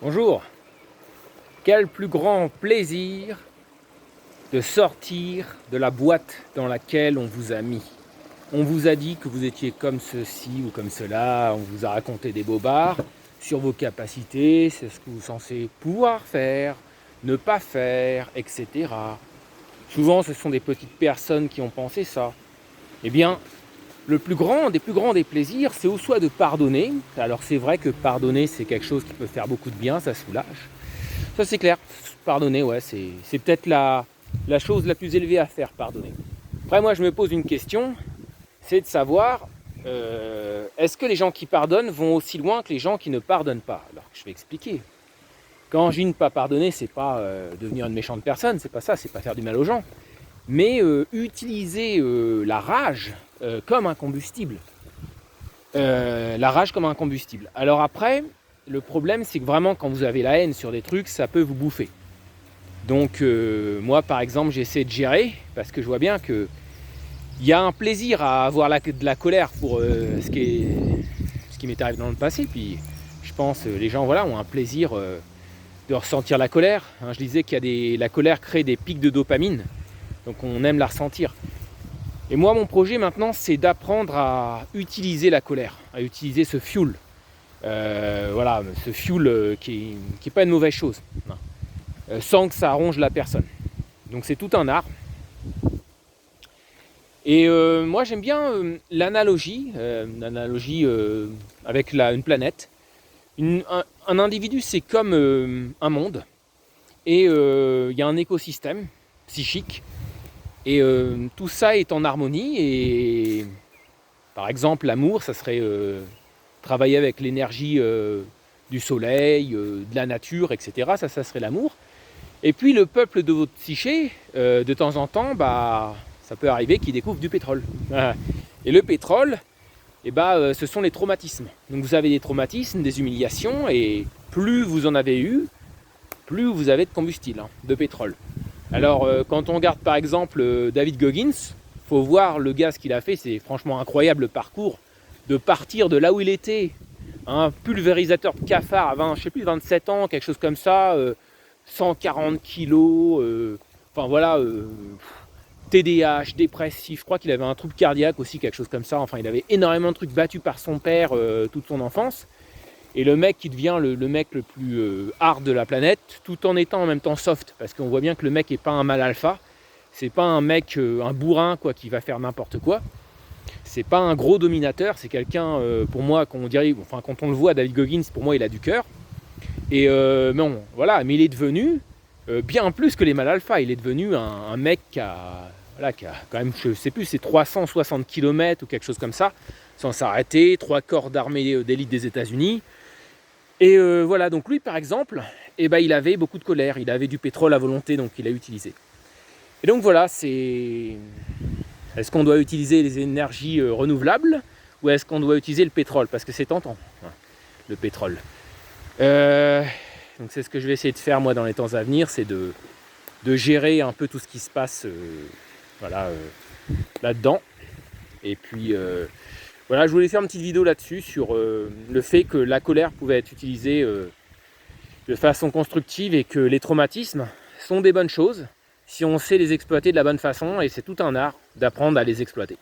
Bonjour. Quel plus grand plaisir de sortir de la boîte dans laquelle on vous a mis. On vous a dit que vous étiez comme ceci ou comme cela, on vous a raconté des bobards sur vos capacités, c'est ce que vous êtes censé pouvoir faire, ne pas faire, etc. Souvent ce sont des petites personnes qui ont pensé ça. Eh bien, le plus grand des plaisirs, c'est au soit de pardonner. Alors c'est vrai que pardonner, c'est quelque chose qui peut faire beaucoup de bien, ça soulage. Ça c'est clair, pardonner, ouais, c'est peut-être la chose la plus élevée à faire, pardonner. Après moi je me pose une question, c'est de savoir, est-ce que les gens qui pardonnent vont aussi loin que les gens qui ne pardonnent pas? Alors je vais expliquer. Quand je dis ne pas pardonner, c'est pas devenir une méchante personne, c'est pas ça, c'est pas faire du mal aux gens. Mais utiliser la rage comme un combustible. La rage comme un combustible. Alors après, le problème c'est que vraiment quand vous avez la haine sur des trucs, ça peut vous bouffer. Donc moi par exemple j'essaie de gérer parce que je vois bien que il y a un plaisir à avoir de la colère pour ce qui m'est arrivé dans le passé. Puis je pense les gens voilà, ont un plaisir de ressentir la colère. Hein, je disais qu'il y a la colère crée des pics de dopamine, donc on aime la ressentir. Et moi mon projet maintenant c'est d'apprendre à utiliser la colère, à utiliser ce fuel. Voilà, ce fuel qui est pas une mauvaise chose. Non. Sans que ça ronge la personne. Donc c'est tout un art. Et moi j'aime bien l'analogie avec une planète. Un individu c'est comme un monde et il y a un écosystème psychique et tout ça est en harmonie et par exemple l'amour ça serait travailler avec l'énergie du soleil, de la nature, etc. Ça serait l'amour. Et puis le peuple de votre psyché, de temps en temps, ça peut arriver qu'il découvre du pétrole. Et le pétrole, ce sont les traumatismes. Donc vous avez des traumatismes, des humiliations, et plus vous en avez eu, plus vous avez de combustible, de pétrole. Alors quand on regarde par exemple David Goggins, il faut voir le gars ce qu'il a fait, c'est franchement incroyable le parcours, de partir de là où il était, un pulvérisateur de cafards à 27 ans, quelque chose comme ça, 140 kilos, enfin voilà, TDAH, dépressif, je crois qu'il avait un trouble cardiaque aussi, quelque chose comme ça, enfin il avait énormément de trucs battus par son père toute son enfance, et le mec qui devient le mec le plus hard de la planète, tout en étant en même temps soft, parce qu'on voit bien que le mec n'est pas un mâle alpha, c'est pas un mec, un bourrin quoi, qui va faire n'importe quoi, c'est pas un gros dominateur, c'est quelqu'un, pour moi, quand on le voit, David Goggins, pour moi il a du cœur. Et bon, voilà, mais il est devenu bien plus que les mâles alpha. Il est devenu un mec qui a quand même, je sais plus, c'est 360 km ou quelque chose comme ça, sans s'arrêter, 3 corps d'armée d'élite des États-Unis. Et voilà, donc lui par exemple, il avait beaucoup de colère, il avait du pétrole à volonté, donc il a utilisé. Et donc voilà, est-ce qu'on doit utiliser les énergies renouvelables ou est-ce qu'on doit utiliser le pétrole? Parce que c'est tentant, le pétrole. Donc c'est ce que je vais essayer de faire moi dans les temps à venir, c'est de gérer un peu tout ce qui se passe là-dedans. Et puis voilà, je voulais faire une petite vidéo là-dessus sur le fait que la colère pouvait être utilisée de façon constructive et que les traumatismes sont des bonnes choses si on sait les exploiter de la bonne façon, et c'est tout un art d'apprendre à les exploiter.